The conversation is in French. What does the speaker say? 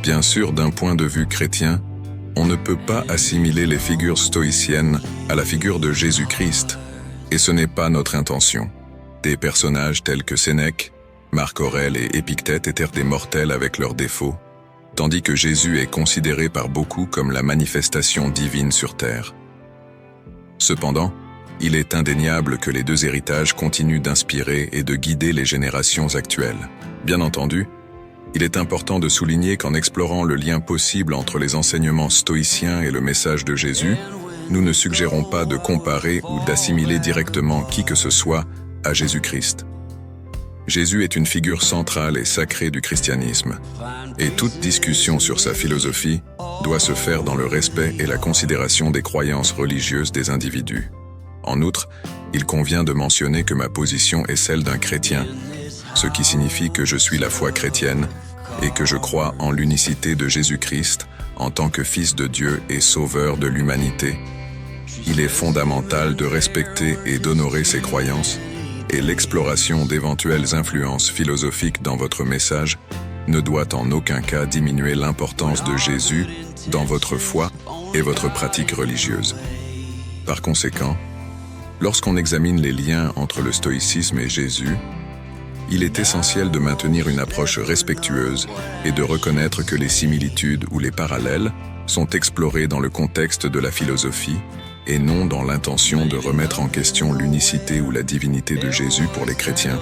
Bien sûr, d'un point de vue chrétien, on ne peut pas assimiler les figures stoïciennes à la figure de Jésus-Christ, et ce n'est pas notre intention. Des personnages tels que Sénèque, Marc Aurèle et Épictète étaient des mortels avec leurs défauts, tandis que Jésus est considéré par beaucoup comme la manifestation divine sur terre. Cependant, il est indéniable que les deux héritages continuent d'inspirer et de guider les générations actuelles. Bien entendu, il est important de souligner qu'en explorant le lien possible entre les enseignements stoïciens et le message de Jésus, nous ne suggérons pas de comparer ou d'assimiler directement qui que ce soit à Jésus-Christ. Jésus est une figure centrale et sacrée du christianisme, et toute discussion sur sa philosophie doit se faire dans le respect et la considération des croyances religieuses des individus. En outre, il convient de mentionner que ma position est celle d'un chrétien, ce qui signifie que je suis la foi chrétienne et que je crois en l'unicité de Jésus-Christ en tant que Fils de Dieu et Sauveur de l'humanité. Il est fondamental de respecter et d'honorer ces croyances, et l'exploration d'éventuelles influences philosophiques dans votre message ne doit en aucun cas diminuer l'importance de Jésus dans votre foi et votre pratique religieuse. Par conséquent, lorsqu'on examine les liens entre le stoïcisme et Jésus, il est essentiel de maintenir une approche respectueuse et de reconnaître que les similitudes ou les parallèles sont explorés dans le contexte de la philosophie et non dans l'intention de remettre en question l'unicité ou la divinité de Jésus pour les chrétiens.